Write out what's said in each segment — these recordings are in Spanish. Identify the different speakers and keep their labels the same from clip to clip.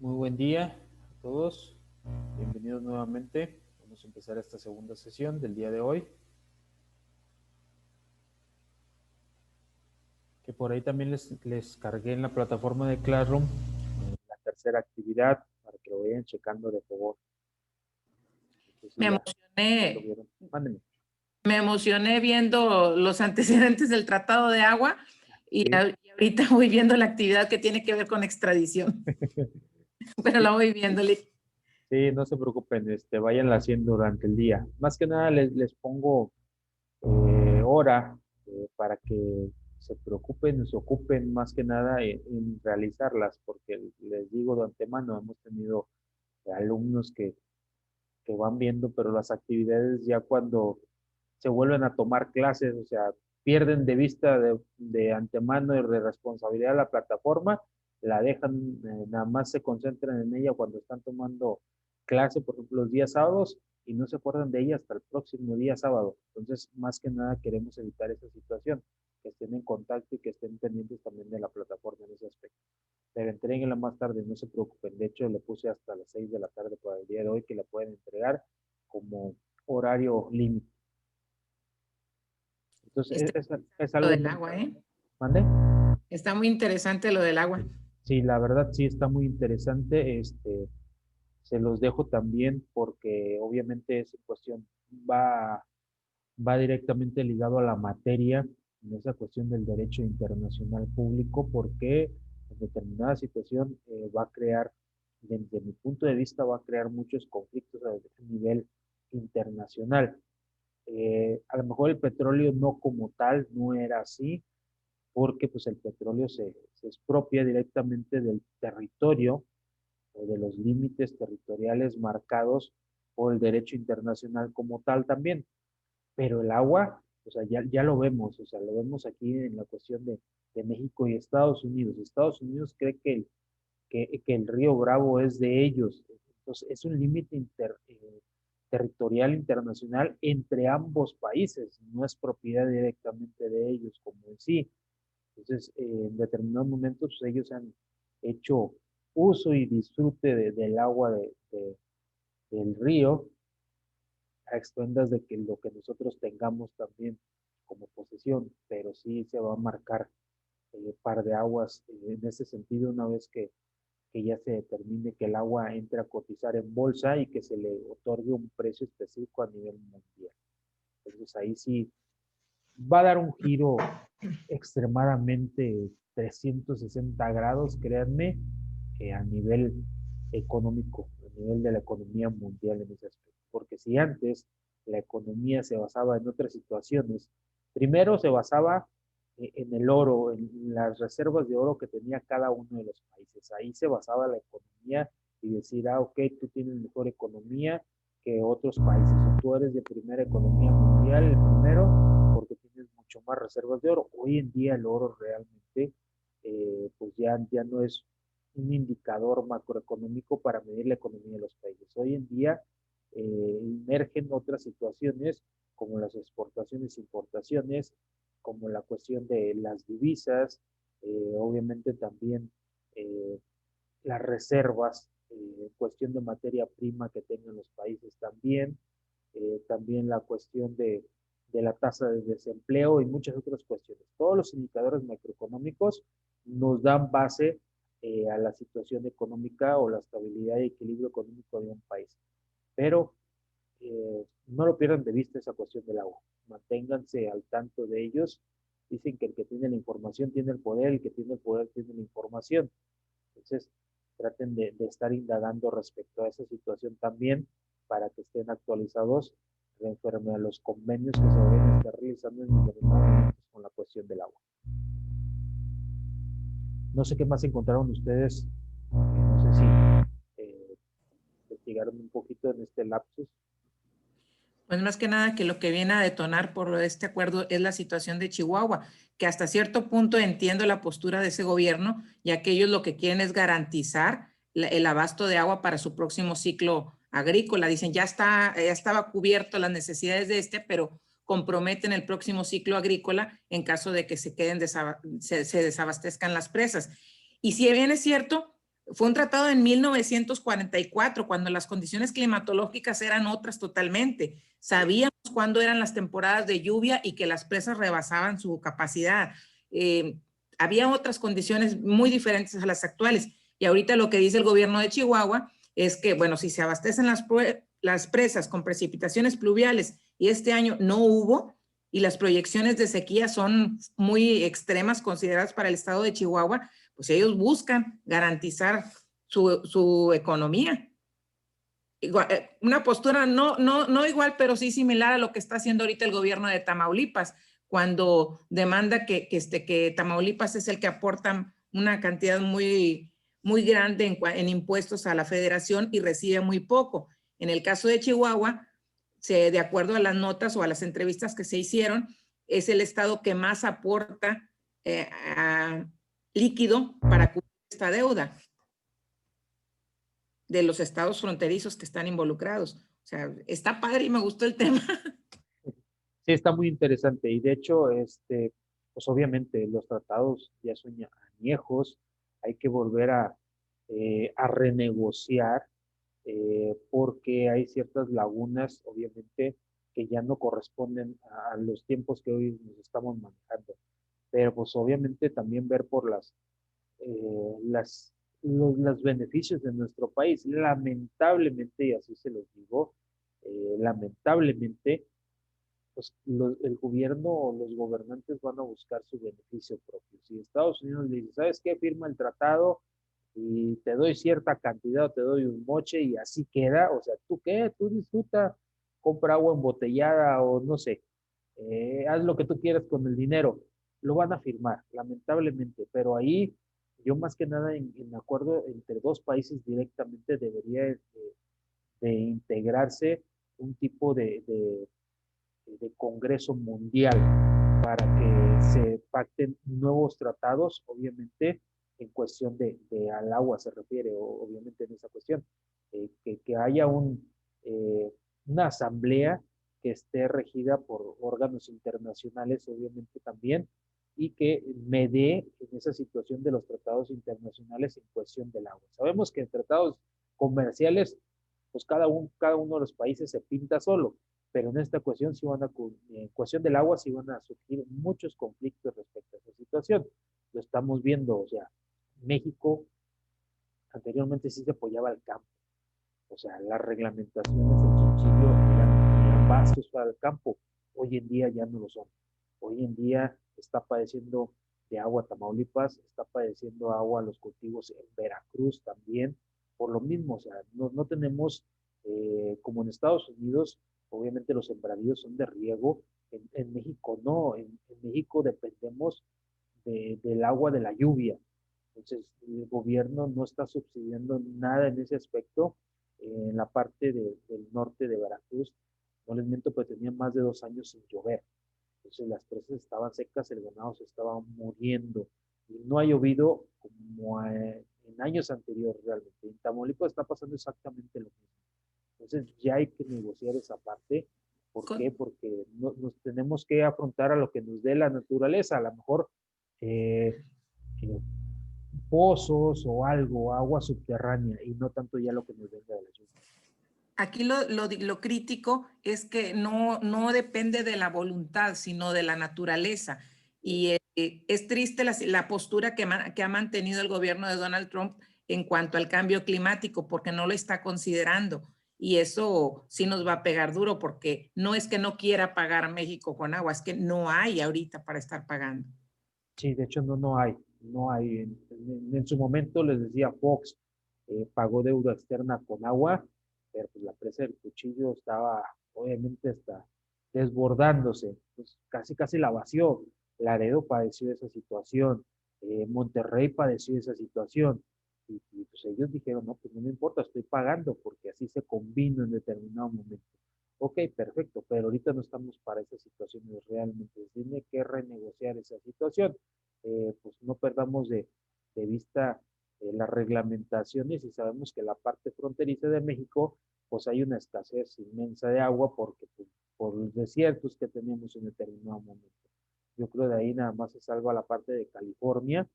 Speaker 1: Muy buen día a todos. Bienvenidos nuevamente. Vamos a empezar esta segunda sesión del día de hoy. Que por ahí también les cargué en la plataforma de Classroom la tercera actividad para que lo vayan checando de favor. Si
Speaker 2: Me
Speaker 1: ya lo
Speaker 2: emocioné.
Speaker 1: vieron. Mándenme.
Speaker 2: Me emocioné viendo los antecedentes del Tratado de Agua y,
Speaker 1: Sí.
Speaker 2: y ahorita voy viendo la actividad que tiene que ver con extradición. Pero la voy viendo.
Speaker 1: Sí, no se preocupen, váyanla haciendo durante el día. Más que nada les pongo hora para que se preocupen, se ocupen más que nada en realizarlas, porque les digo de antemano, hemos tenido alumnos que van viendo, pero las actividades ya cuando se vuelven a tomar clases, o sea, pierden de vista de antemano y de responsabilidad la plataforma, la dejan, nada más se concentran en ella cuando están tomando clase, por ejemplo, los días sábados, y no se acuerdan de ella hasta el próximo día sábado. Entonces, más que nada queremos evitar esa situación, que estén en contacto y que estén pendientes también de la plataforma en ese aspecto. Pero entreguenla más tarde, no se preocupen. De hecho, le puse hasta las 6 de la tarde para el día de hoy que la pueden entregar como horario límite. Entonces, es
Speaker 2: Lo
Speaker 1: algo
Speaker 2: del
Speaker 1: muy...
Speaker 2: agua, ¿eh?
Speaker 1: ¿Mande?
Speaker 2: Está muy interesante lo del agua.
Speaker 1: Sí, la verdad sí está muy interesante. Se los dejo también porque obviamente esa cuestión va, va directamente ligado a la materia, en esa cuestión del derecho internacional público, porque en determinada situación va a crear, desde mi punto de vista, va a crear muchos conflictos a nivel internacional. A lo mejor el petróleo no como tal no era así, porque pues el petróleo se expropia directamente del territorio o de los límites territoriales marcados por el derecho internacional como tal también. Pero el agua, o sea, ya lo vemos, o sea, lo vemos aquí en la cuestión de México y Estados Unidos. Estados Unidos cree que el río Bravo es de ellos. Entonces, es un límite territorial internacional entre ambos países, no es propiedad directamente de ellos como en sí. Entonces, en determinados momentos pues, ellos han hecho uso y disfrute del agua del río a expendas de que lo que nosotros tengamos también como posesión, pero sí se va a marcar par de aguas en ese sentido una vez que ya se determine que el agua entre a cotizar en bolsa y que se le otorgue un precio específico a nivel mundial. Entonces ahí sí va a dar un giro extremadamente 360 grados, créanme, a nivel económico, a nivel de la economía mundial en ese aspecto. Porque si antes la economía se basaba en otras situaciones, primero se basaba en el oro, en las reservas de oro que tenía cada uno de los países. Ahí se basaba la economía y decir, ah, ok, tú tienes mejor economía que otros países, o tú eres de primera economía mundial, el primero, porque tienes mucho más reservas de oro. Hoy en día el oro realmente, pues ya no es un indicador macroeconómico para medir la economía de los países. Hoy en día emergen otras situaciones como las exportaciones e importaciones, como la cuestión de las divisas, obviamente también eh, las reservas, cuestión de materia prima que tengan los países también, también la cuestión de la tasa de desempleo y muchas otras cuestiones. Todos los indicadores macroeconómicos nos dan base a la situación económica o la estabilidad y equilibrio económico de un país. Pero no lo pierdan de vista esa cuestión del agua. Manténganse al tanto de ellos. Dicen que el que tiene la información tiene el poder, el que tiene el poder tiene la información. Entonces, traten de estar indagando respecto a esa situación también para que estén actualizados conforme a los convenios que se vayan a estar realizando en determinados momentos con la cuestión del agua. No sé qué más encontraron ustedes, no sé si investigaron un poquito en este lapsus.
Speaker 2: Pues más que nada que lo que viene a detonar por este acuerdo es la situación de Chihuahua, que hasta cierto punto entiendo la postura de ese gobierno, ya que ellos lo que quieren es garantizar el abasto de agua para su próximo ciclo agrícola. Dicen, ya estaba cubierto las necesidades de pero comprometen el próximo ciclo agrícola en caso de que se queden se desabastezcan las presas. Y si bien es cierto, Fue un tratado en 1944, cuando las condiciones climatológicas eran otras totalmente. Sabíamos cuándo eran las temporadas de lluvia y que las presas rebasaban su capacidad. Había otras condiciones muy diferentes a las actuales. Y ahorita lo que dice el gobierno de Chihuahua es que, bueno, si se abastecen las presas con precipitaciones pluviales y este año no hubo, y las proyecciones de sequía son muy extremas consideradas para el estado de Chihuahua, pues ellos buscan garantizar su economía. Igual, una postura no igual, pero sí similar a lo que está haciendo ahorita el gobierno de Tamaulipas, cuando demanda que Tamaulipas es el que aporta una cantidad muy grande en impuestos a la federación y recibe muy poco. En el caso de Chihuahua, de acuerdo a las notas o a las entrevistas que se hicieron, es el estado que más aporta líquido para cubrir esta deuda de los estados fronterizos que están involucrados. O sea, está padre y me gustó el tema.
Speaker 1: Sí, está muy interesante y de hecho, pues obviamente los tratados ya son añejos, hay que volver a renegociar porque hay ciertas lagunas, obviamente, que ya no corresponden a los tiempos que hoy nos estamos manejando. Pero pues obviamente también ver por los beneficios de nuestro país. Lamentablemente, y así se los digo, lamentablemente, pues el gobierno o los gobernantes van a buscar su beneficio propio. Si Estados Unidos le dice, ¿sabes qué? Firma el tratado y te doy cierta cantidad, o te doy un moche y así queda. O sea, ¿tú qué? Tú disfruta, compra agua embotellada o no sé, haz lo que tú quieras con el dinero. Lo van a firmar, lamentablemente, pero ahí yo más que nada en acuerdo entre dos países directamente debería de integrarse un tipo de Congreso Mundial para que se pacten nuevos tratados, obviamente en cuestión al agua se refiere, obviamente en esa cuestión, que haya una asamblea que esté regida por órganos internacionales, obviamente también, y que me dé en esa situación de los tratados internacionales en cuestión del agua. Sabemos que en tratados comerciales, pues cada uno de los países se pinta solo, pero en esta cuestión en cuestión del agua sí van a surgir muchos conflictos respecto a esa situación. Lo estamos viendo, o sea, México anteriormente sí se apoyaba al campo, o sea, las reglamentaciones del subsidio eran vastos para el campo, hoy en día ya no lo son. Hoy en día está padeciendo de agua Tamaulipas, está padeciendo agua los cultivos en Veracruz también, por lo mismo, o sea, no tenemos, como en Estados Unidos, obviamente los sembradíos son de riego, en México no, en México dependemos del agua de la lluvia. Entonces, el gobierno no está subsidiando nada en ese aspecto. En la parte del norte de Veracruz, no les miento, pero tenían más de 2 años sin llover. Entonces, las presas estaban secas, el ganado se estaba muriendo. Y no ha llovido como en años anteriores realmente. En Tamaulipas está pasando exactamente lo mismo. Entonces, ya hay que negociar esa parte. ¿Por qué? Porque nos tenemos que afrontar a lo que nos dé la naturaleza. A lo mejor eh, eh, pozos o algo, agua subterránea y no tanto ya lo que nos venga de la lluvia.
Speaker 2: Aquí lo crítico es que no depende de la voluntad, sino de la naturaleza. Y es triste la postura que ha mantenido el gobierno de Donald Trump en cuanto al cambio climático, porque no lo está considerando. Y eso sí nos va a pegar duro, porque no es que no quiera pagar México con agua, es que no hay ahorita para estar pagando.
Speaker 1: Sí, de hecho no hay. En su momento les decía Fox, pagó deuda externa con agua, pero pues la presa del Cuchillo estaba obviamente hasta desbordándose, pues casi la vació. Laredo padeció esa situación, Monterrey padeció esa situación, y pues ellos dijeron, no, pues no me importa, estoy pagando porque así se combina en determinado momento. Ok, perfecto, pero ahorita no estamos para esas situaciones realmente. Tiene que renegociar esa situación. Pues no perdamos de vista las reglamentaciones y sabemos que la parte fronteriza de México, pues hay una escasez inmensa de agua porque pues, por los desiertos que tenemos en determinado momento. Yo creo de ahí nada más se salva la parte de California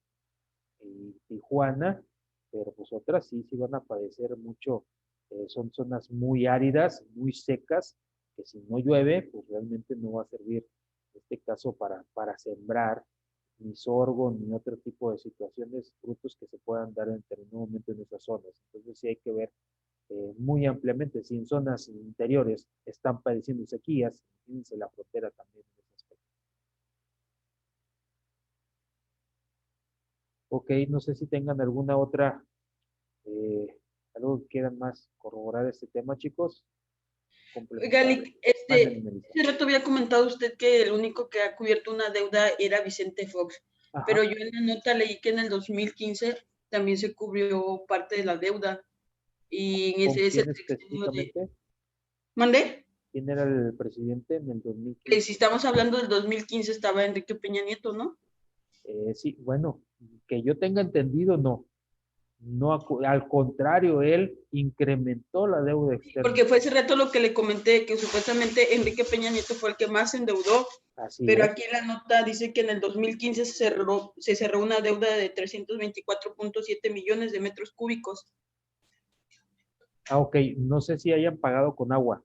Speaker 1: y Tijuana, pero pues otras sí van a padecer mucho. Son zonas muy áridas, muy secas, que si no llueve, pues realmente no va a servir, en este caso, para sembrar ni sorgo, ni otro tipo de situaciones, frutos que se puedan dar en determinado momento en esas zonas. Entonces sí hay que ver muy ampliamente, si en zonas interiores están padeciendo sequías, imagínense la frontera también en ese aspecto. Ok, no sé si tengan alguna otra, eh, algo que quieran más corroborar este tema, chicos,
Speaker 3: Oiga,
Speaker 1: complementar. Mándenme, Melissa.
Speaker 3: hace rato había comentado usted que el único que ha cubierto una deuda era Vicente Fox,
Speaker 1: Ajá.
Speaker 3: pero yo en la nota leí que en el 2015 también se cubrió parte de la deuda y en
Speaker 1: ¿Con
Speaker 3: ese es el
Speaker 1: quién
Speaker 3: sexenio de...
Speaker 1: específicamente?
Speaker 3: ¿Mandé?
Speaker 1: ¿Quién era el presidente en el
Speaker 3: Que si
Speaker 1: 2015?
Speaker 3: estamos hablando del 2015 estaba Enrique Peña Nieto, ¿no?
Speaker 1: Sí, bueno, que yo tenga entendido, no. No, al contrario, él incrementó la deuda externa.
Speaker 3: Porque fue ese rato lo que le comenté, que supuestamente Enrique Peña Nieto fue el que más se endeudó,
Speaker 1: Así
Speaker 3: pero
Speaker 1: es.
Speaker 3: aquí en la nota dice que en el 2015 se cerró una deuda de 324.7 millones de metros cúbicos.
Speaker 1: Ah, ok, no sé si hayan pagado con agua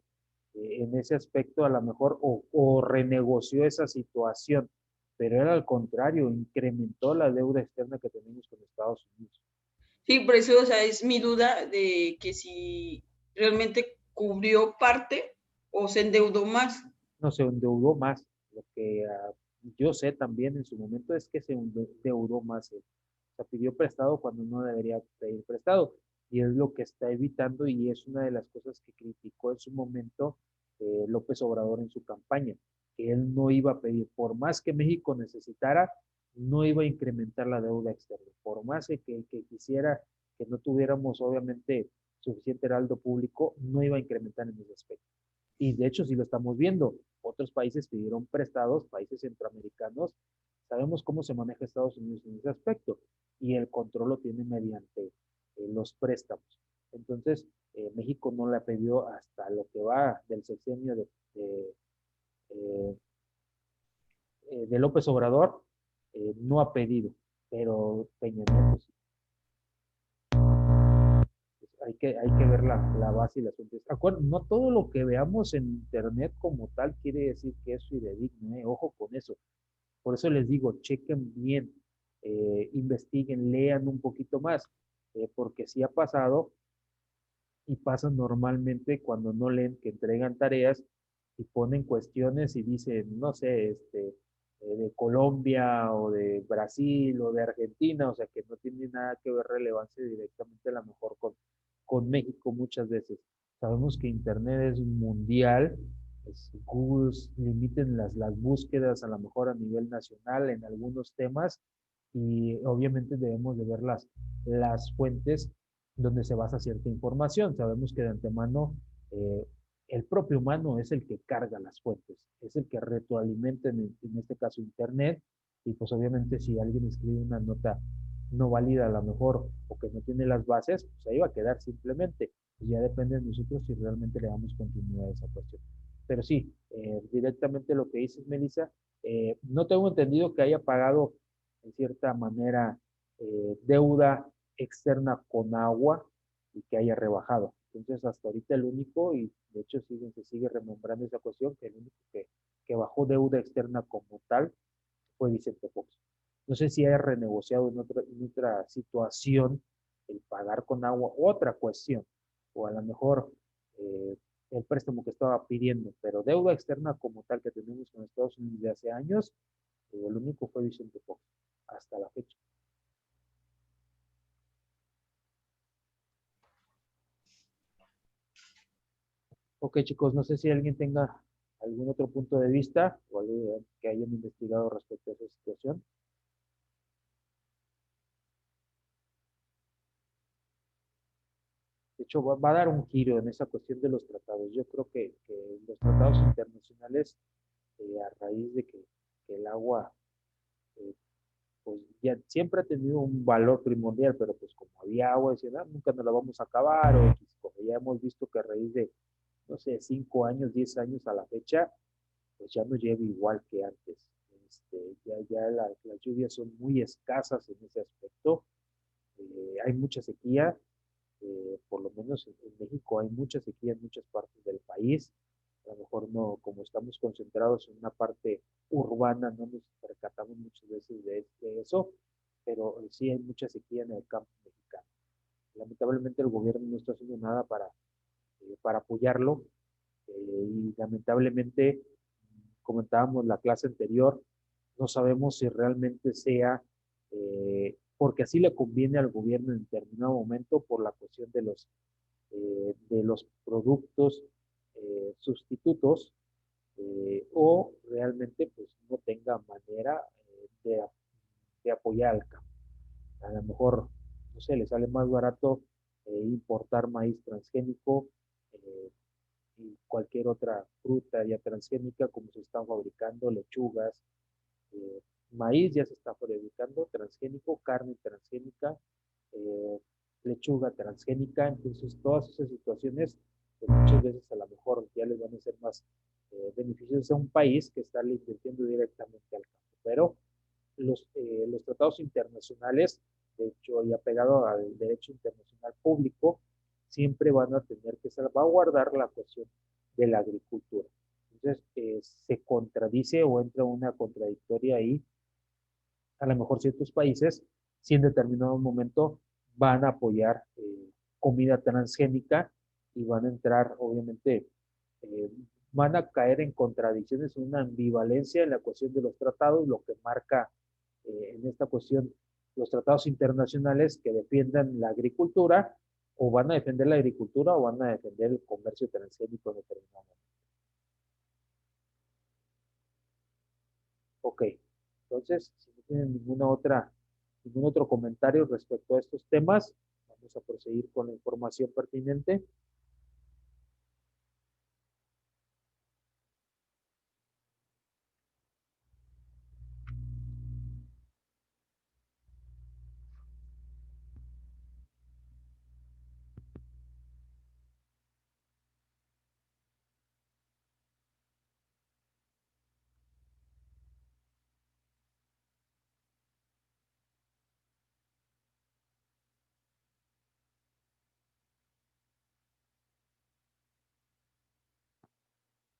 Speaker 1: en ese aspecto a lo mejor o renegoció esa situación, pero era al contrario, incrementó la deuda externa que tenemos con Estados Unidos.
Speaker 3: Sí, por eso, o sea, es mi duda de que si realmente cubrió parte o se endeudó más.
Speaker 1: No se endeudó más. Lo que yo sé también en su momento es que se endeudó más. O sea, pidió prestado cuando no debería pedir prestado. Y es lo que está evitando y es una de las cosas que criticó en su momento López Obrador en su campaña, que él no iba a pedir, por más que México necesitara, no iba a incrementar la deuda externa, por más que quisiera que no tuviéramos obviamente suficiente heraldo público, no iba a incrementar en ese aspecto. Y de hecho, sí lo estamos viendo. Otros países pidieron prestados, países centroamericanos. Sabemos cómo se maneja Estados Unidos en ese aspecto y el control lo tiene mediante los préstamos. Entonces, México no la pidió hasta lo que va del sexenio eh, de López Obrador, no ha pedido, pero Peña Nieto sí. Hay que ver la base y las fuentes. No todo lo que veamos en Internet como tal quiere decir que es fidedigno, ojo con eso. Por eso les digo, chequen bien, investiguen, lean un poquito más, porque sí ha pasado y pasa normalmente cuando no leen que entregan tareas y ponen cuestiones y dicen, no sé, de Colombia o de Brasil o de Argentina, o sea que no tiene nada que ver relevancia directamente a lo mejor con México muchas veces. Sabemos que Internet es mundial, Google limiten las búsquedas a lo mejor a nivel nacional en algunos temas y obviamente debemos de ver las fuentes donde se basa cierta información. Sabemos que de antemano el propio humano es el que carga las fuentes, es el que retroalimenta en este caso Internet y pues obviamente si alguien escribe una nota no válida a lo mejor o que no tiene las bases, pues ahí va a quedar simplemente. Y ya depende de nosotros si realmente le damos continuidad a esa cuestión. Pero sí, directamente lo que dices, Melissa, no tengo entendido que haya pagado en cierta manera deuda externa con agua y que haya rebajado. Entonces, hasta ahorita el único, y de hecho se sigue remembrando esa cuestión, que el único que bajó deuda externa como tal fue Vicente Fox. No sé si haya renegociado en otra situación el pagar con agua, otra cuestión, o a lo mejor el préstamo que estaba pidiendo, pero deuda externa como tal que tenemos con Estados Unidos de hace años, el único fue Vicente Fox, hasta la fecha. Ok, chicos, no sé si alguien tenga algún otro punto de vista o algo que hayan investigado respecto a esa situación. De hecho, va a dar un giro en esa cuestión de los tratados. Yo creo que los tratados internacionales, a raíz de que el agua, eh, pues ya siempre ha tenido un valor primordial, pero pues como había agua, decían, nunca nos la vamos a acabar, o X, como ya hemos visto que a raíz de, no sé, 5 años, 10 años a la fecha, pues ya no llega igual que antes. Ya las lluvias son muy escasas en ese aspecto. Hay mucha sequía, por lo menos en México hay mucha sequía en muchas partes del país. A lo mejor no, como estamos concentrados en una parte urbana, no nos percatamos muchas veces de eso, pero sí hay mucha sequía en el campo mexicano. Lamentablemente el gobierno no está haciendo nada para apoyarlo, y lamentablemente, comentábamos la clase anterior, no sabemos si realmente sea porque así le conviene al gobierno en determinado momento por la cuestión de los productos sustitutos, o realmente pues no tenga manera de apoyar al campo. A lo mejor, no sé, le sale más barato importar maíz transgénico, eh, y cualquier otra fruta ya transgénica, como se están fabricando lechugas, eh, maíz ya se está fabricando transgénico, carne transgénica, eh, lechuga transgénica. Entonces todas esas situaciones pues muchas veces a lo mejor ya les van a ser más beneficios a un país que estarle invirtiendo directamente al campo. Pero los tratados internacionales, de hecho, y apegado al derecho internacional público, siempre van a tener que salvaguardar la cuestión de la agricultura. Entonces, se contradice o entra una contradictoria ahí. A lo mejor ciertos países, si en determinado momento van a apoyar comida transgénica y van a entrar, obviamente, eh, van a caer en contradicciones, en una ambivalencia en la cuestión de los tratados, lo que marca en esta cuestión los tratados internacionales que defiendan la agricultura, o van a defender la agricultura o van a defender el comercio transgénico en determinado momento. Ok, entonces, si no tienen ningún otro comentario respecto a estos temas, vamos a proseguir con la información pertinente.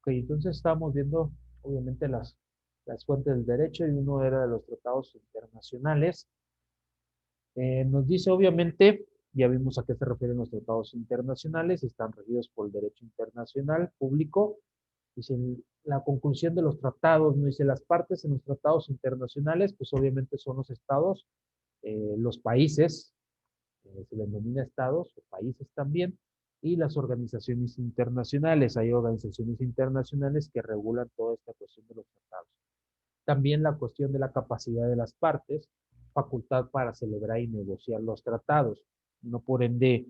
Speaker 1: Ok, entonces estábamos viendo, obviamente, las fuentes del derecho, y uno era de los tratados internacionales. Nos dice, obviamente, ya vimos a qué se refieren los tratados internacionales, están regidos por el derecho internacional público. Dice, la conclusión de los tratados, no dice las partes en los tratados internacionales, pues obviamente son los estados, los países, se les denomina estados o países también, y las organizaciones internacionales. Hay organizaciones internacionales que regulan toda esta cuestión de los tratados. También la cuestión de la capacidad de las partes, facultad para celebrar y negociar los tratados. No por ende,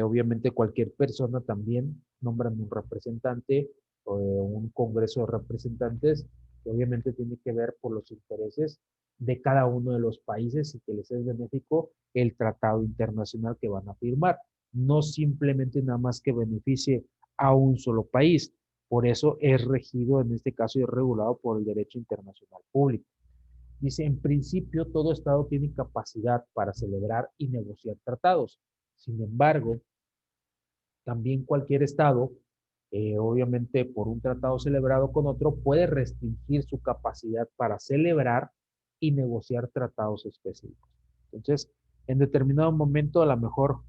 Speaker 1: obviamente cualquier persona también nombran un representante o un congreso de representantes que obviamente tiene que ver por los intereses de cada uno de los países y que les es benéfico el tratado internacional que van a firmar. No simplemente nada más que beneficie a un solo país. Por eso es regido, en este caso, y es regulado por el derecho internacional público. Dice, en principio, todo Estado tiene capacidad para celebrar y negociar tratados. Sin embargo, también cualquier Estado, obviamente por un tratado celebrado con otro, puede restringir su capacidad para celebrar y negociar tratados específicos. Entonces, en determinado momento, a lo mejor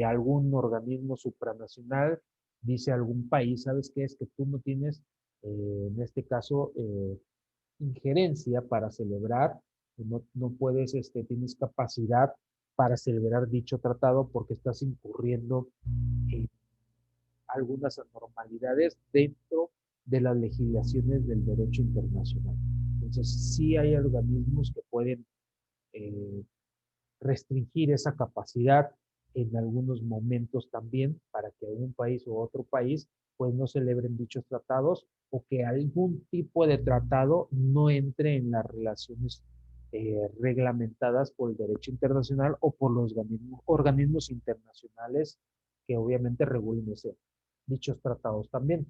Speaker 1: algún organismo supranacional dice a algún país, ¿sabes qué? Es que tú no tienes, en este caso, injerencia para celebrar, no puedes, tienes capacidad para celebrar dicho tratado porque estás incurriendo en algunas anormalidades dentro de las legislaciones del derecho internacional. Entonces, sí hay organismos que pueden eh, restringir esa capacidad en algunos momentos también para que un país u otro país pues no celebren dichos tratados, o que algún tipo de tratado no entre en las relaciones reglamentadas por el derecho internacional o por los organismos internacionales que obviamente regulen dichos tratados también.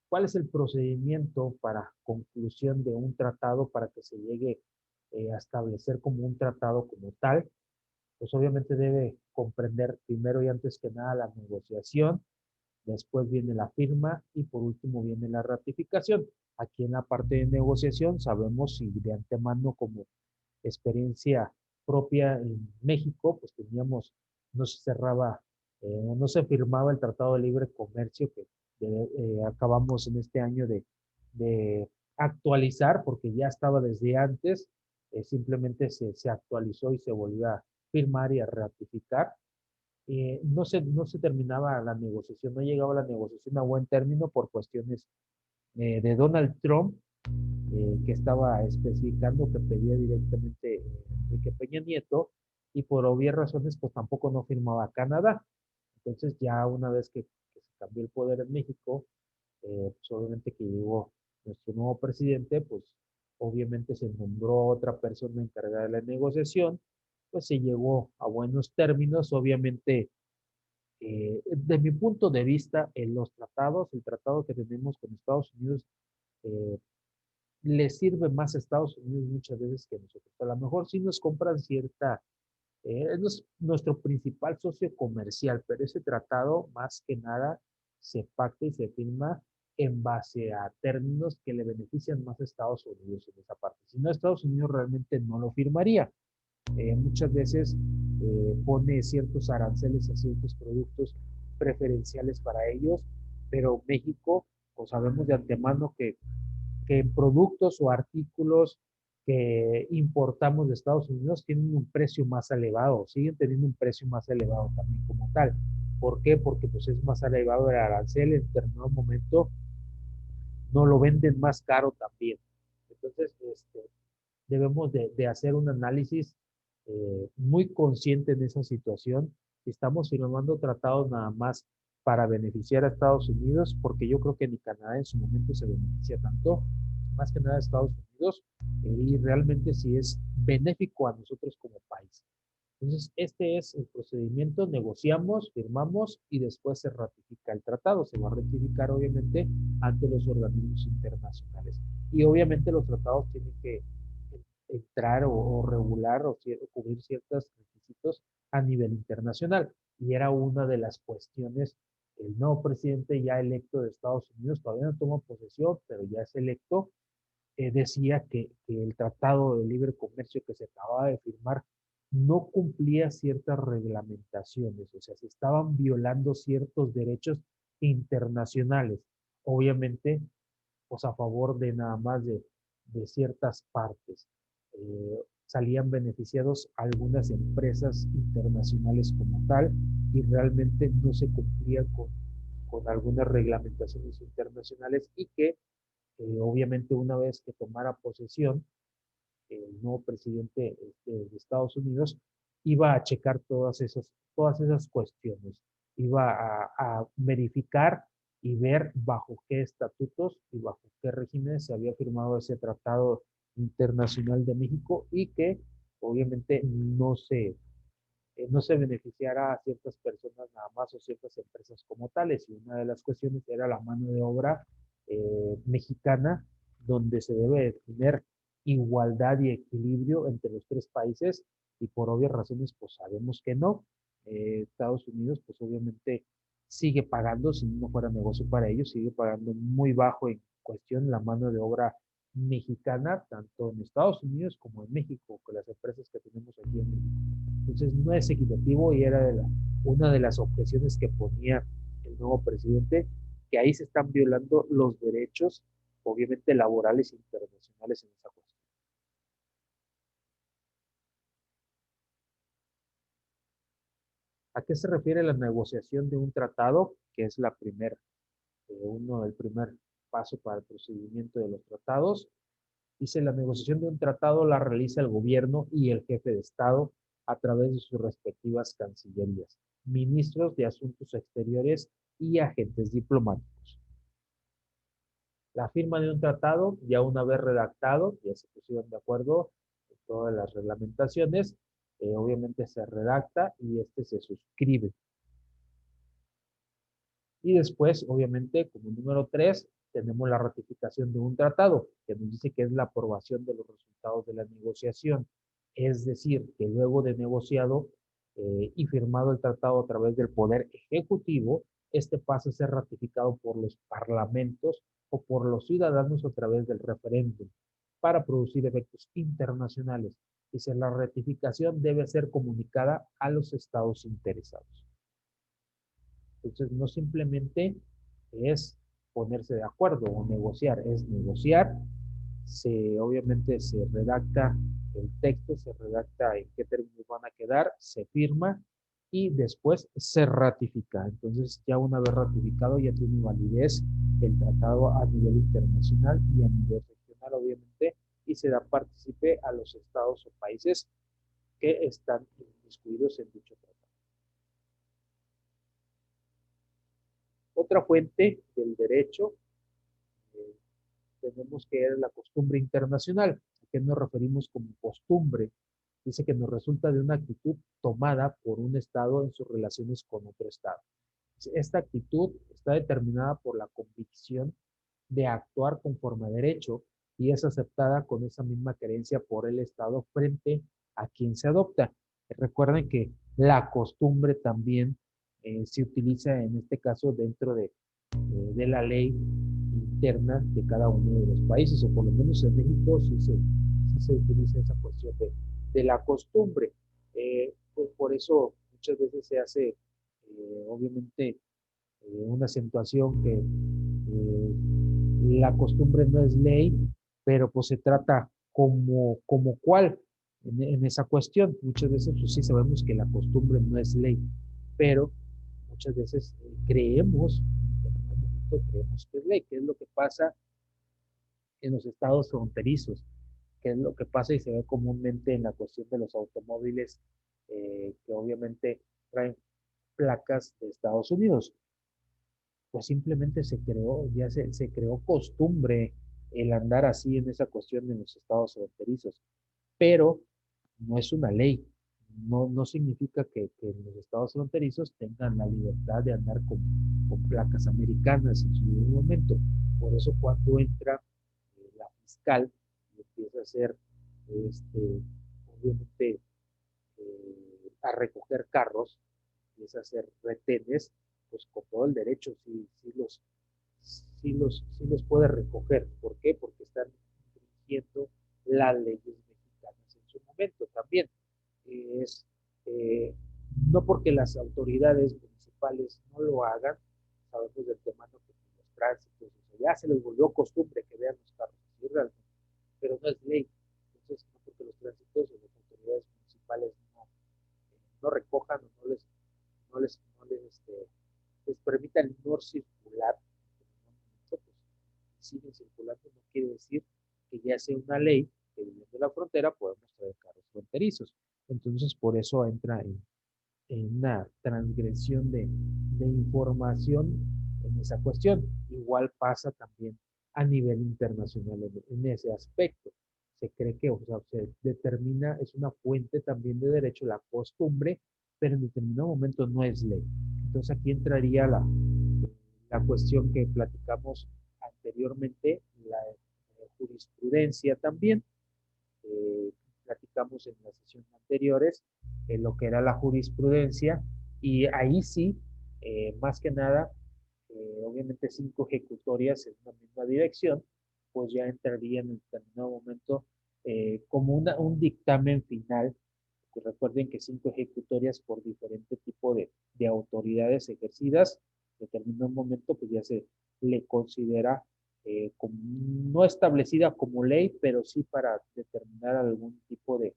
Speaker 1: ¿Cuál es el procedimiento para conclusión de un tratado para que se llegue a establecer como un tratado como tal? pues obviamente debe comprender primero y antes que nada la negociación, después viene la firma y por último viene la ratificación. Aquí en la parte de negociación sabemos si de antemano como experiencia propia en México, pues teníamos, no se cerraba, no se firmaba el Tratado de Libre Comercio que acabamos en este año de actualizar, porque ya estaba desde antes, simplemente se actualizó y se volvió a firmar y a ratificar. No se terminaba la negociación, no llegaba la negociación a buen término por cuestiones de Donald Trump, que estaba especificando que pedía directamente Enrique Peña Nieto, y por obvias razones, pues tampoco no firmaba Canadá. Entonces, ya una vez que se cambió el poder en México, pues obviamente que llegó nuestro nuevo presidente, pues obviamente se nombró otra persona encargada de la negociación, pues se llegó a buenos términos, obviamente. De mi punto de vista, en los tratados, el tratado que tenemos con Estados Unidos, eh, le sirve más a Estados Unidos muchas veces que a nosotros. A lo mejor sí nos compran cierta, es nuestro principal socio comercial, pero ese tratado más que nada se pacta y se firma en base a términos que le benefician más a Estados Unidos en esa parte. Si no, Estados Unidos realmente no lo firmaría. Muchas veces pone ciertos aranceles a ciertos productos preferenciales para ellos, pero México, pues sabemos de antemano que productos o artículos que importamos de Estados Unidos tienen un precio más elevado, siguen teniendo un precio más elevado también como tal. ¿Por qué? Porque pues es más elevado el arancel, en determinado momento no lo venden más caro también. Entonces, debemos de hacer un análisis muy consciente en esa situación. Si estamos firmando tratados nada más para beneficiar a Estados Unidos, porque yo creo que ni Canadá en su momento se beneficia tanto, más que nada Estados Unidos, y realmente si es benéfico a nosotros como país. Entonces, este es el procedimiento, negociamos, firmamos y después se ratifica el tratado. Se va a ratificar, obviamente, ante los organismos internacionales. Y obviamente los tratados tienen que entrar o regular o cubrir ciertos requisitos a nivel internacional. Y era una de las cuestiones, el nuevo presidente ya electo de Estados Unidos, todavía no toma posesión, pero ya es electo, decía que el Tratado de Libre Comercio que se acababa de firmar no cumplía ciertas reglamentaciones, o sea, se estaban violando ciertos derechos internacionales, obviamente, pues a favor de nada más de ciertas partes. Salían beneficiados algunas empresas internacionales como tal y realmente no se cumplían con algunas reglamentaciones internacionales y que obviamente una vez que tomara posesión el nuevo presidente de Estados Unidos, iba a checar todas esas cuestiones, iba a verificar y ver bajo qué estatutos y bajo qué regímenes se había firmado ese tratado internacional de México y que obviamente no se beneficiara a ciertas personas nada más o ciertas empresas como tales. Y una de las cuestiones era la mano de obra mexicana, donde se debe de tener igualdad y equilibrio entre los tres países y por obvias razones pues sabemos que no. Estados Unidos pues obviamente sigue pagando, si no fuera negocio para ellos, sigue pagando muy bajo en cuestión la mano de obra mexicana, tanto en Estados Unidos como en México, con las empresas que tenemos aquí en México. Entonces no es equitativo y era una de las objeciones que ponía el nuevo presidente, que ahí se están violando los derechos, obviamente laborales e internacionales en esa cuestión. ¿A qué se refiere la negociación de un tratado? Que es el primer paso para el procedimiento de los tratados. Dice, la negociación de un tratado la realiza el gobierno y el jefe de Estado a través de sus respectivas cancillerías, ministros de Asuntos Exteriores y agentes diplomáticos. La firma de un tratado, ya una vez redactado, ya se pusieron de acuerdo en todas las reglamentaciones, obviamente se redacta y se suscribe. Y después, obviamente, como número 3, tenemos la ratificación de un tratado, que nos dice que es la aprobación de los resultados de la negociación. Es decir, que luego de negociado, y firmado el tratado a través del Poder Ejecutivo, este pasa a ser ratificado por los parlamentos o por los ciudadanos a través del referéndum para producir efectos internacionales. Dice, la ratificación debe ser comunicada a los estados interesados. Entonces, no simplemente es ponerse de acuerdo o negociar, es negociar, obviamente se redacta el texto, se redacta en qué términos van a quedar, se firma y después se ratifica. Entonces, ya una vez ratificado, ya tiene validez el tratado a nivel internacional y a nivel regional, obviamente, y se da partícipe a los estados o países que están incluidos en dicho tratado. Otra fuente del derecho tenemos que es la costumbre internacional. ¿A qué nos referimos como costumbre? Dice que nos resulta de una actitud tomada por un Estado en sus relaciones con otro Estado. Esta actitud está determinada por la convicción de actuar conforme a derecho y es aceptada con esa misma creencia por el Estado frente a quien se adopta. Recuerden que la costumbre también se utiliza en este caso dentro de la ley interna de cada uno de los países, o por lo menos en México sí se utiliza esa cuestión de la costumbre. Pues por eso muchas veces se hace, obviamente, una acentuación que la costumbre no es ley, pero pues se trata como cual en esa cuestión. Muchas veces pues sí sabemos que la costumbre no es ley, pero muchas veces creemos, en algún momento creemos que es ley, que es lo que pasa en los estados fronterizos, que es lo que pasa y se ve comúnmente en la cuestión de los automóviles, que obviamente traen placas de Estados Unidos. Pues simplemente se creó, se creó costumbre el andar así en esa cuestión de los estados fronterizos, pero no es una ley. No significa que los estados fronterizos tengan la libertad de andar con placas americanas en su momento. Por eso cuando entra la fiscal y empieza a hacer, obviamente, a recoger carros, empieza a hacer retenes, pues con todo el derecho sí los puede recoger. ¿Por qué? Porque están infringiendo las leyes mexicanas en su momento también. Es, eh, no porque las autoridades municipales no lo hagan, sabemos del tema, ¿no? Que los tránsitos, o sea, ya se les volvió costumbre que vean los carros así realmente, pero no es ley. Entonces, no porque los tránsitos o las autoridades municipales no recojan o les permitan no circular, pues, siguen circulando, no quiere decir que ya sea una ley que viviendo la frontera podemos traer carros fronterizos. Entonces, por eso entra en una transgresión de información en esa cuestión. Igual pasa también a nivel internacional en ese aspecto. Se cree que, o sea, se determina, es una fuente también de derecho, la costumbre, pero en determinado momento no es ley. Entonces aquí entraría la cuestión que platicamos anteriormente, la jurisprudencia también, platicamos en las sesiones anteriores, lo que era la jurisprudencia, y ahí sí, más que nada, obviamente 5 ejecutorias en una misma dirección, pues ya entraría en determinado momento como un dictamen final. Pues recuerden que 5 ejecutorias por diferente tipo de autoridades ejercidas, en determinado momento pues ya se le considera como, no establecida como ley, pero sí para determinar algún tipo de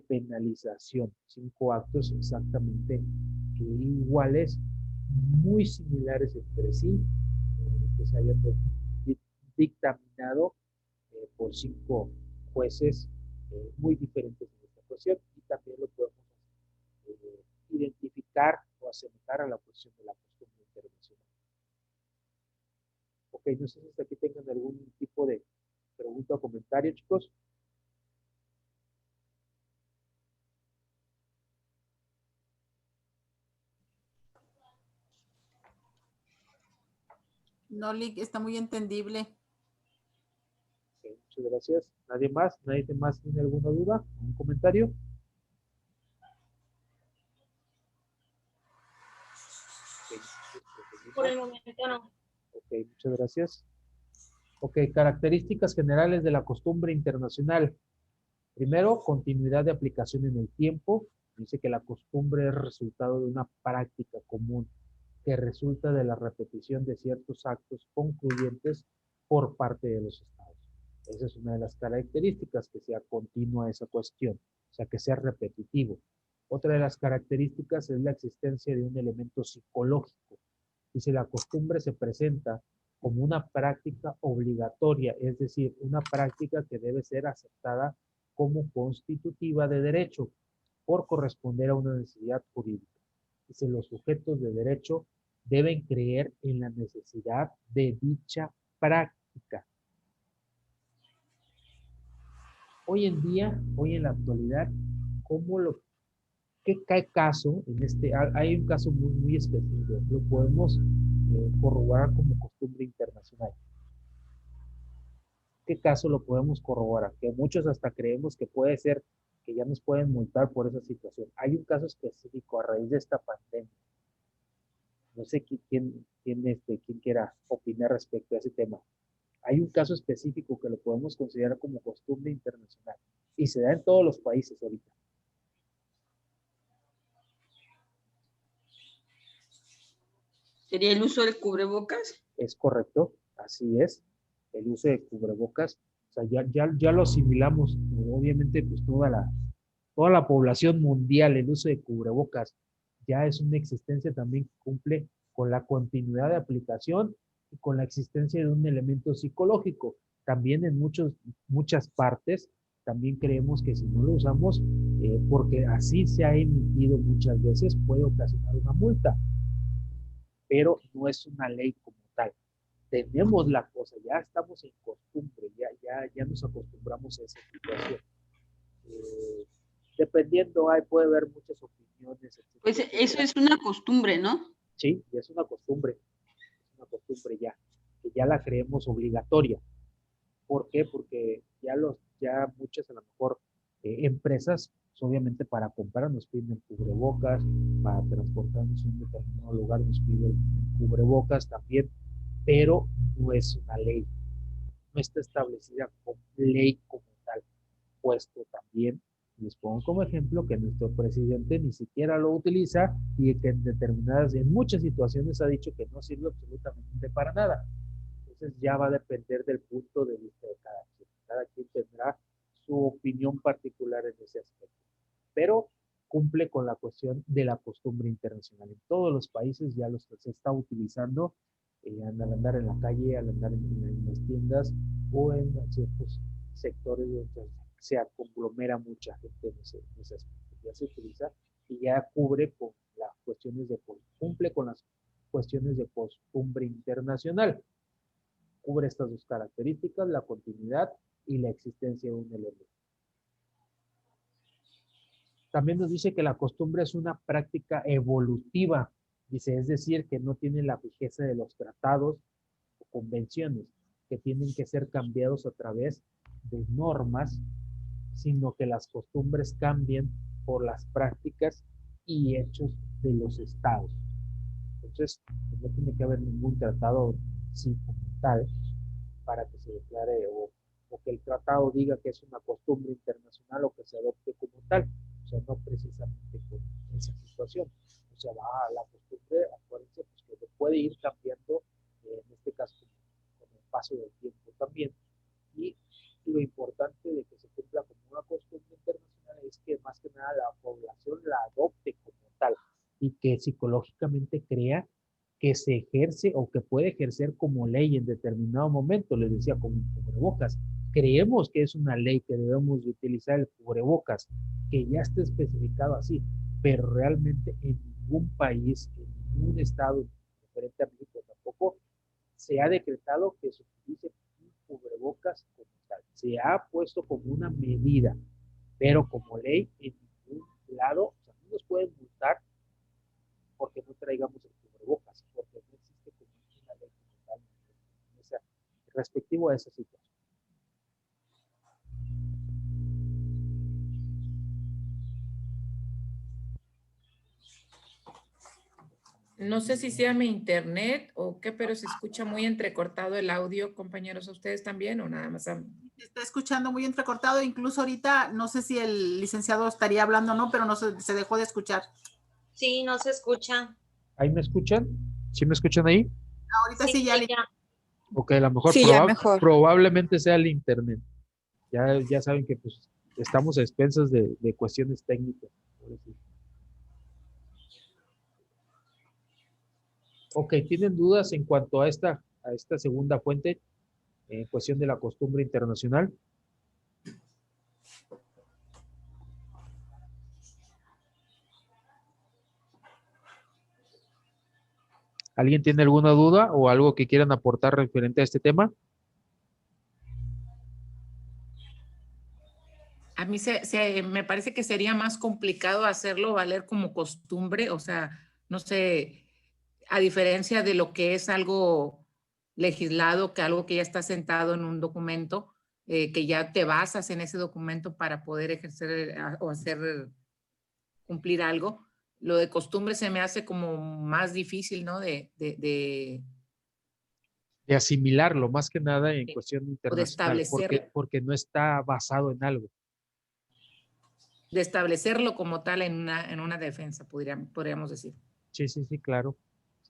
Speaker 1: penalización. 5 actos exactamente iguales, muy similares entre sí, que se hayan dictaminado por 5 jueces muy diferentes en esta cuestión, y también lo podemos identificar o asemejar a la cuestión de la costumbre internacional. Ok, no sé si hasta aquí tengan algún tipo de pregunta o comentario, chicos.
Speaker 4: No, Lick, está muy entendible.
Speaker 1: Okay, muchas gracias. ¿Nadie más? ¿Nadie más tiene alguna duda? ¿Un comentario?
Speaker 5: Por el momento no.
Speaker 1: Ok, muchas gracias. Ok, características generales de la costumbre internacional. Primero, continuidad de aplicación en el tiempo. Dice que la costumbre es resultado de una práctica común que resulta de la repetición de ciertos actos concluyentes por parte de los estados. Esa es una de las características, que sea continua esa cuestión, o sea, que sea repetitivo. Otra de las características es la existencia de un elemento psicológico. Dice, la costumbre se presenta como una práctica obligatoria, es decir, una práctica que debe ser aceptada como constitutiva de derecho por corresponder a una necesidad jurídica. Dice, los sujetos de derecho deben creer en la necesidad de dicha práctica. Hoy en día, hoy en la actualidad, ¿qué caso en este? Hay un caso muy específico, lo podemos corroborar como costumbre internacional. ¿Qué caso lo podemos corroborar? Que muchos hasta creemos que puede ser que ya nos pueden multar por esa situación. Hay un caso específico a raíz de esta pandemia. No sé quién quiera opinar respecto a ese tema. Hay un caso específico que lo podemos considerar como costumbre internacional y se da en todos los países ahorita.
Speaker 3: ¿Sería el uso del cubrebocas?
Speaker 1: Es correcto, así es, el uso de cubrebocas. O sea, ya lo asimilamos, obviamente, pues toda la población mundial, el uso de cubrebocas ya es una existencia también que cumple con la continuidad de aplicación y con la existencia de un elemento psicológico. También en muchas partes, también creemos que si no lo usamos, porque así se ha emitido muchas veces, puede ocasionar una multa, pero no es una ley como tal. Tenemos la cosa, ya estamos en costumbre, ya nos acostumbramos a esa situación. Dependiendo, puede haber muchas opiniones. Etcétera,
Speaker 3: Pues eso es una costumbre, ¿no?
Speaker 1: Sí, es una costumbre ya, que ya la creemos obligatoria. ¿Por qué? Porque ya muchas a lo mejor empresas, pues, obviamente para comprar nos piden cubrebocas, para transportarnos a un determinado lugar nos piden cubrebocas también, pero no es una ley, no está establecida como ley como tal, puesto también, les pongo como ejemplo que nuestro presidente ni siquiera lo utiliza y que en muchas situaciones ha dicho que no sirve absolutamente para nada. Entonces ya va a depender del punto de vista de cada quien. Cada quien tendrá su opinión particular en ese aspecto. Pero cumple con la cuestión de la costumbre internacional. En todos los países ya se está utilizando al andar en la calle, al andar en las tiendas o en ciertos sectores donde se conglomera mucha gente en ese aspecto. Ya se utiliza y ya cumple con las cuestiones de costumbre internacional. Cubre estas dos características, la continuidad y la existencia de un elemento. También nos dice que la costumbre es una práctica evolutiva, dice, es decir, que no tiene la fijeza de los tratados o convenciones, que tienen que ser cambiados a través de normas, sino que las costumbres cambian por las prácticas y hechos de los estados. Entonces, no tiene que haber ningún tratado sí, como tal para que se declare o que el tratado diga que es una costumbre internacional o que se adopte como tal. O sea, no precisamente con esa situación. O sea, la costumbre, acuérdense, pues que puede ir cambiando, en este caso, con el paso del tiempo también. Y lo importante de que se cumpla como una costumbre internacional es que más que nada la población la adopte como tal y que psicológicamente crea que se ejerce o que puede ejercer como ley en determinado momento, les decía, como cubrebocas. Creemos que es una ley que debemos de utilizar el cubrebocas, que ya está especificado así, pero realmente en ningún país, en ningún estado diferente a México tampoco, se ha decretado que se utilice un cubrebocas como tal. Se ha puesto como una medida, pero como ley en ningún lado, o sea, no nos pueden multar porque no traigamos el cubrebocas, porque no existe como una ley como tal respectivo a esa situación.
Speaker 2: No sé si sea mi internet o qué, pero se escucha muy entrecortado el audio, compañeros. ¿A ustedes también o nada más a mí?
Speaker 4: Se está escuchando muy entrecortado, incluso ahorita no sé si el licenciado estaría hablando o no, pero no se dejó de escuchar.
Speaker 5: Sí, no se escucha.
Speaker 1: ¿Ahí me escuchan? ¿Sí me escuchan ahí?
Speaker 4: Ahorita sí, ya.
Speaker 5: ya.
Speaker 1: Ok, a lo mejor
Speaker 6: Sí, ya mejor.
Speaker 1: probablemente sea el internet. Ya saben que pues estamos a expensas de cuestiones técnicas. Ok, ¿tienen dudas en cuanto a esta segunda fuente en cuestión de la costumbre internacional? ¿Alguien tiene alguna duda o algo que quieran aportar referente a este tema?
Speaker 2: A mí me parece que sería más complicado hacerlo valer como costumbre, o sea, no sé, a diferencia de lo que es algo legislado, que algo que ya está sentado en un documento, que ya te basas en ese documento para poder ejercer o hacer cumplir algo. Lo de costumbre se me hace como más difícil, ¿no?
Speaker 1: De asimilarlo, más que nada en cuestión
Speaker 2: o de
Speaker 1: internacional,
Speaker 2: establecerlo.
Speaker 1: porque no está basado en algo.
Speaker 2: De establecerlo como tal en una defensa, podríamos decir.
Speaker 1: Sí, claro.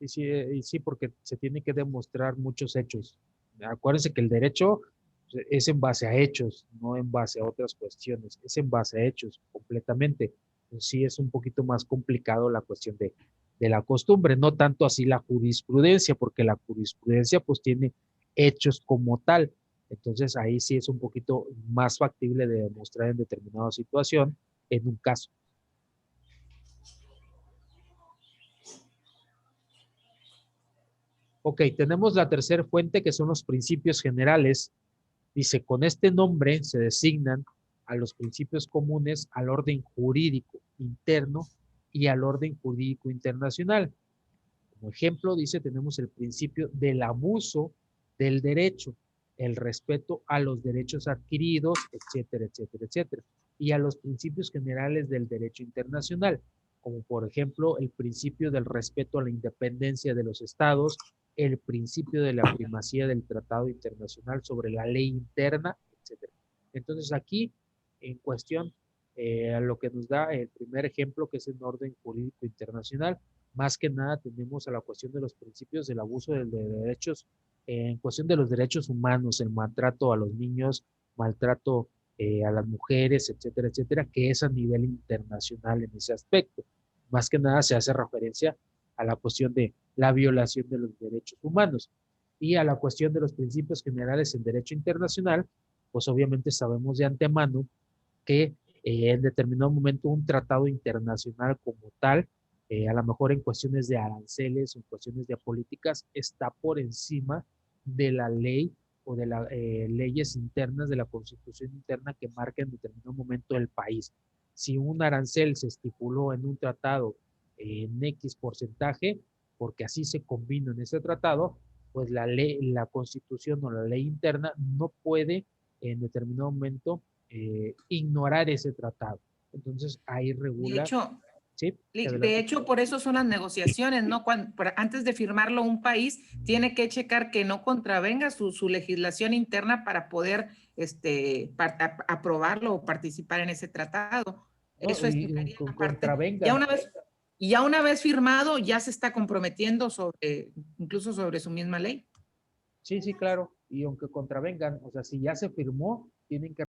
Speaker 1: Sí, y sí, porque se tiene que demostrar muchos hechos. Acuérdense que el derecho es en base a hechos, no en base a otras cuestiones, es en base a hechos completamente. Entonces, sí es un poquito más complicado la cuestión de la costumbre, no tanto así la jurisprudencia, porque la jurisprudencia pues tiene hechos como tal. Entonces ahí sí es un poquito más factible de demostrar en determinada situación en un caso. Ok, tenemos la tercera fuente que son los principios generales. Dice, con este nombre se designan a los principios comunes al orden jurídico interno y al orden jurídico internacional. Como ejemplo, dice, tenemos el principio del abuso del derecho, el respeto a los derechos adquiridos, etcétera, etcétera, etcétera. Y a los principios generales del derecho internacional, como por ejemplo el principio del respeto a la independencia de los estados, el principio de la primacía del tratado internacional sobre la ley interna, etcétera. Entonces aquí, en cuestión, lo que nos da el primer ejemplo, que es el orden jurídico internacional, más que nada tenemos a la cuestión de los principios del abuso de derechos, en cuestión de los derechos humanos, el maltrato a los niños, maltrato a las mujeres, etcétera, etcétera, que es a nivel internacional en ese aspecto. Más que nada se hace referencia a la cuestión de la violación de los derechos humanos y a la cuestión de los principios generales en derecho internacional, pues obviamente sabemos de antemano que en determinado momento un tratado internacional como tal, a lo mejor en cuestiones de aranceles o en cuestiones de políticas, está por encima de la ley o de las leyes internas de la constitución interna que marca en determinado momento el país. Si un arancel se estipuló en un tratado en X porcentaje, porque así se combina en ese tratado, pues la ley, la constitución o la ley interna no puede en determinado momento ignorar ese tratado. Entonces ahí regula. ¿Sí?
Speaker 2: De hecho, por eso son las negociaciones, ¿no? Antes de firmarlo un país tiene que checar que no contravenga su legislación interna para poder aprobarlo o participar en ese tratado.
Speaker 1: No,
Speaker 2: eso es
Speaker 1: contravenga.
Speaker 2: Ya una vez firmado, ya se está comprometiendo incluso sobre su misma ley.
Speaker 1: Sí, claro. Y aunque contravengan, o sea, si ya se firmó, tienen que